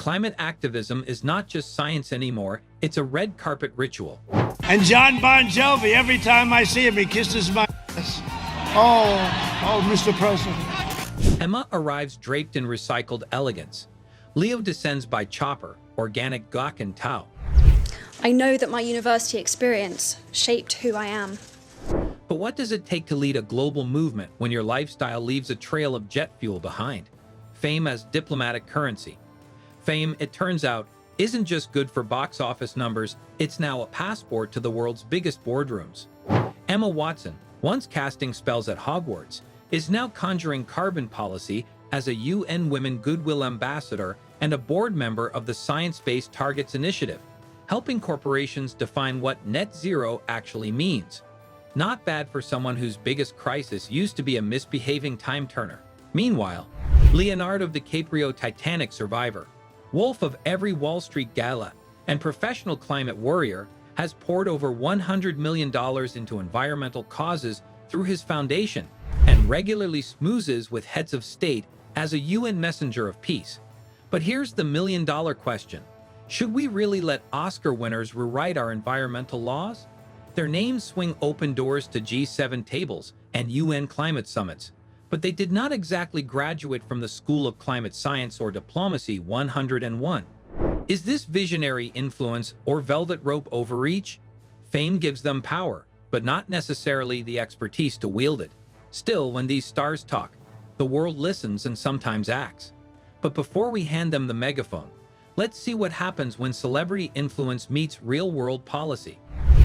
Climate activism is not just science anymore, it's a red carpet ritual. And John Bon Jovi, every time I see him, he kisses my ass. Oh, Mr. President. Emma arrives draped in recycled elegance. Leo descends by chopper, organic gawk and tau. I know that my university experience shaped who I am. But what does it take to lead a global movement when your lifestyle leaves a trail of jet fuel behind? Fame as diplomatic currency. Fame, it turns out, isn't just good for box office numbers, it's now a passport to the world's biggest boardrooms. Emma Watson, once casting spells at Hogwarts, is now conjuring carbon policy as a UN Women Goodwill Ambassador and a board member of the Science-Based Targets Initiative, helping corporations define what net zero actually means. Not bad for someone whose biggest crisis used to be a misbehaving time-turner. Meanwhile, Leonardo DiCaprio, Titanic survivor, wolf of every Wall Street gala, and professional climate warrior, has poured over $100 million into environmental causes through his foundation and regularly smoozes with heads of state as a UN messenger of peace. But here's the million-dollar question. Should we really let Oscar winners rewrite our environmental laws? Their names swing open doors to G7 tables and UN climate summits, but they did not exactly graduate from the School of Climate Science or Diplomacy 101. Is this visionary influence or velvet rope overreach? Fame gives them power, but not necessarily the expertise to wield it. Still, when these stars talk, the world listens and sometimes acts. But before we hand them the megaphone, let's see what happens when celebrity influence meets real-world policy.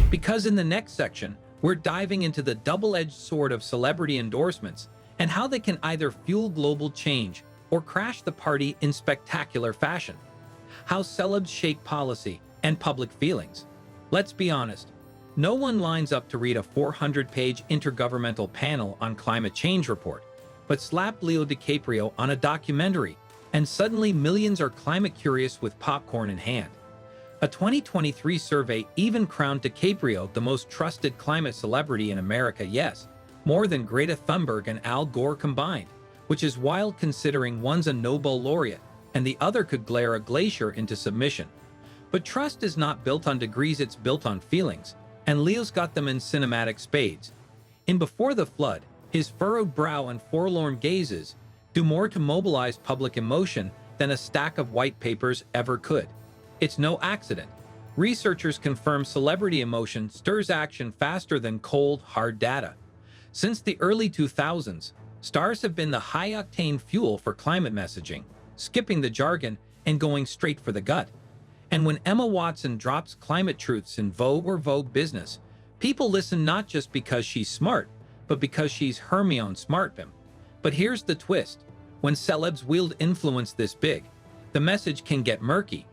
Because in the next section, we're diving into the double-edged sword of celebrity endorsements and how they can either fuel global change or crash the party in spectacular fashion. How celebs shape policy and public feelings. Let's be honest, no one lines up to read a 400-page intergovernmental panel on climate change report, but slap Leo DiCaprio on a documentary, and suddenly millions are climate curious with popcorn in hand. A 2023 survey even crowned DiCaprio the most trusted climate celebrity in America, yes, more than Greta Thunberg and Al Gore combined, which is wild considering one's a Nobel laureate and the other could glare a glacier into submission. But trust is not built on degrees, it's built on feelings, and Leo's got them in cinematic spades. In Before the Flood, his furrowed brow and forlorn gazes do more to mobilize public emotion than a stack of white papers ever could. It's no accident. Researchers confirm celebrity emotion stirs action faster than cold, hard data. Since the early 2000s, stars have been the high-octane fuel for climate messaging, skipping the jargon and going straight for the gut. And when Emma Watson drops climate truths in Vogue or Vogue Business, people listen not just because she's smart, but because she's Hermione Smartbim. But here's the twist. When celebs wield influence this big, the message can get murky.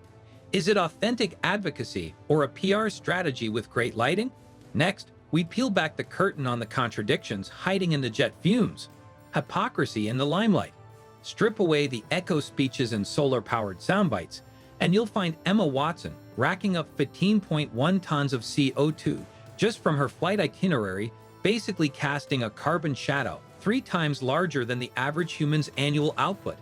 Is it authentic advocacy or a PR strategy with great lighting? Next, we peel back the curtain on the contradictions hiding in the jet fumes. Hypocrisy in the limelight. Strip away the echo speeches and solar-powered soundbites, and you'll find Emma Watson racking up 15.1 tons of CO2 just from her flight itinerary, basically casting a carbon shadow 3 times larger than the average human's annual output.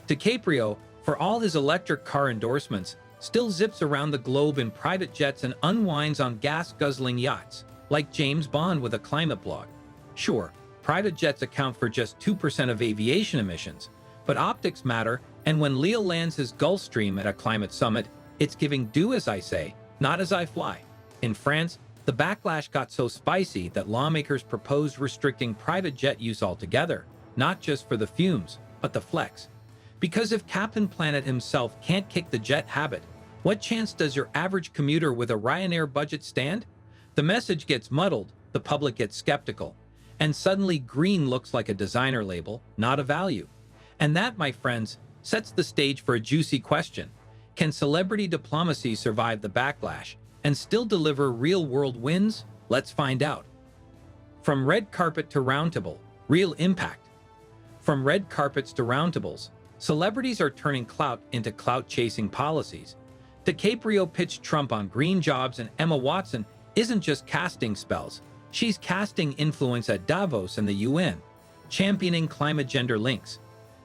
DiCaprio, for all his electric car endorsements, still zips around the globe in private jets and unwinds on gas-guzzling yachts, like James Bond with a climate blog. Sure, private jets account for just 2% of aviation emissions, but optics matter, and when Leo lands his Gulfstream at a climate summit, it's giving do as I say, not as I fly. In France, the backlash got so spicy that lawmakers proposed restricting private jet use altogether, not just for the fumes, but the flex. Because if Captain Planet himself can't kick the jet habit, what chance does your average commuter with a Ryanair budget stand? The message gets muddled, the public gets skeptical, and suddenly green looks like a designer label, not a value. And that, my friends, sets the stage for a juicy question. Can celebrity diplomacy survive the backlash and still deliver real-world wins? Let's find out. From red carpet to roundtable, real impact. From red carpets to roundtables, celebrities are turning clout into clout-chasing policies. DiCaprio pitched Trump on green jobs, and Emma Watson isn't just casting spells. She's casting influence at Davos and the UN, championing climate gender links.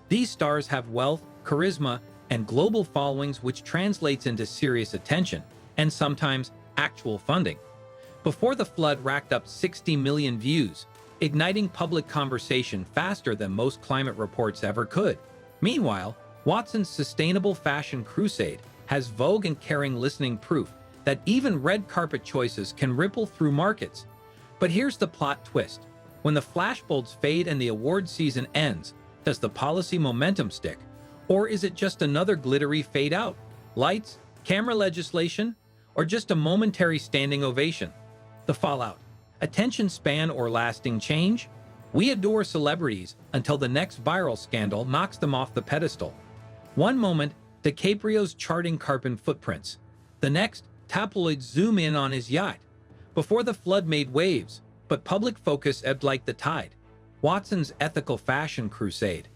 These stars have wealth, charisma, and global followings, which translates into serious attention and sometimes actual funding. Before the flood racked up 60 million views, igniting public conversation faster than most climate reports ever could. Meanwhile, Watson's sustainable fashion crusade has Vogue and Kering listening proof that even red carpet choices can ripple through markets. But here's the plot twist. When the flashbulbs fade and the award season ends, does the policy momentum stick? Or is it just another glittery fade out? Lights, camera legislation, or just a momentary standing ovation? The fallout. Attention span or lasting change? We adore celebrities until the next viral scandal knocks them off the pedestal. One moment, DiCaprio's charting carbon footprints. The next, tabloids zoom in on his yacht. Before the flood made waves, but public focus ebbed like the tide. Watson's ethical fashion crusade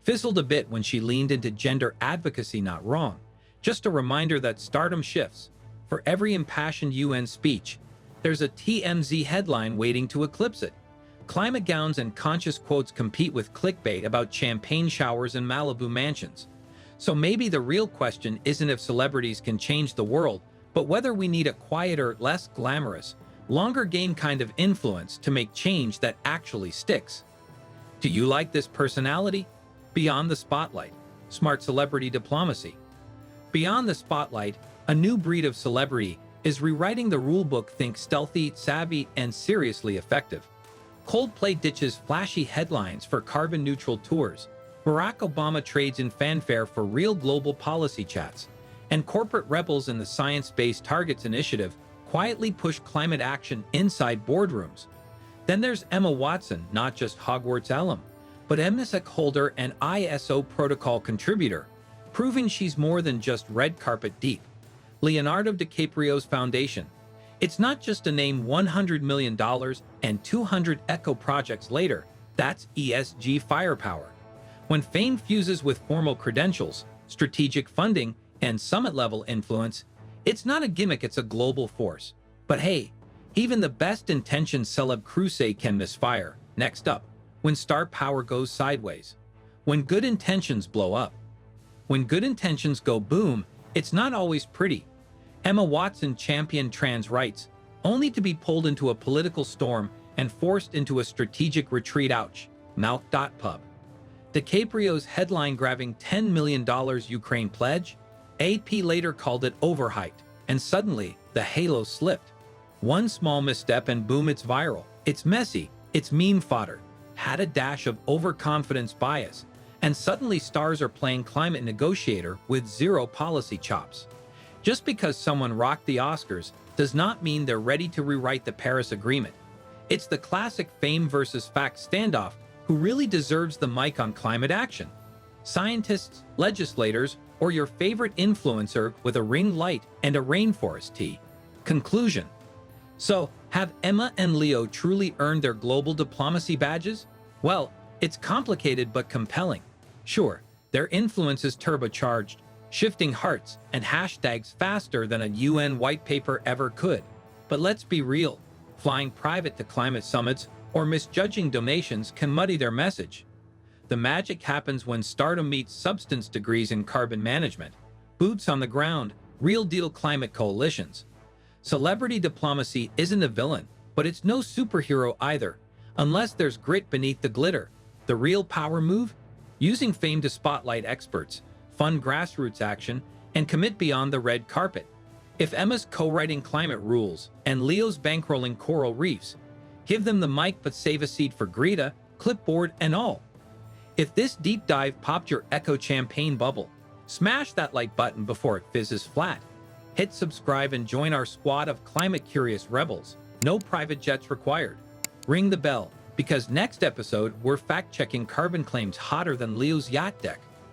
fizzled a bit when she leaned into gender advocacy. Not wrong. Just a reminder that stardom shifts. For every impassioned UN speech, there's a TMZ headline waiting to eclipse it. Climate gowns and conscious quotes compete with clickbait about champagne showers and Malibu mansions. So maybe the real question isn't if celebrities can change the world, but whether we need a quieter, less glamorous, longer game kind of influence to make change that actually sticks. Do you like this personality? Beyond the spotlight. Smart celebrity diplomacy. Beyond the spotlight, a new breed of celebrity is rewriting the rulebook. Think stealthy, savvy, and seriously effective. Coldplay ditches flashy headlines for carbon-neutral tours. Barack Obama trades in fanfare for real global policy chats. And corporate rebels in the Science-Based Targets Initiative quietly push climate action inside boardrooms. Then there's Emma Watson, not just Hogwarts alum, but MSEC holder and ISO protocol contributor, proving she's more than just red carpet deep. Leonardo DiCaprio's foundation. It's not just a name. $100 million and 200 eco projects later. That's ESG firepower. When fame fuses with formal credentials, strategic funding, and summit-level influence, it's not a gimmick, it's a global force. But hey, even the best-intentioned celeb crusade can misfire. Next up, when star power goes sideways. When good intentions blow up. When good intentions go boom, it's not always pretty. Emma Watson championed trans rights, only to be pulled into a political storm and forced into a strategic retreat. Ouch. Milk.pub. DiCaprio's headline-grabbing $10 million Ukraine pledge? AP later called it overhyped, and suddenly, the halo slipped. One small misstep and boom, it's viral. It's messy, it's meme fodder, had a dash of overconfidence bias, and suddenly stars are playing climate negotiator with zero policy chops. Just because someone rocked the Oscars does not mean they're ready to rewrite the Paris Agreement. It's the classic fame versus fact standoff. Who really deserves the mic on climate action? Scientists, legislators, or your favorite influencer with a ring light and a rainforest tee? Conclusion. So, have Emma and Leo truly earned their global diplomacy badges? Well, it's complicated but compelling. Sure, their influence is turbocharged, shifting hearts and hashtags faster than a UN white paper ever could. But let's be real, flying private to climate summits or misjudging donations can muddy their message. The magic happens when stardom meets substance. Degrees in carbon management, boots on the ground, real-deal climate coalitions. Celebrity diplomacy isn't a villain, but it's no superhero either, unless there's grit beneath the glitter. The real power move? Using fame to spotlight experts, fund grassroots action, and commit beyond the red carpet. If Emma's co-writing climate rules and Leo's bankrolling coral reefs, give them the mic but save a seat for Greta, clipboard, and all. If this deep dive popped your echo champagne bubble, smash that like button before it fizzes flat. Hit subscribe and join our squad of climate-curious rebels. No private jets required. Ring the bell, because next episode we're fact-checking carbon claims hotter than Leo's yacht deck.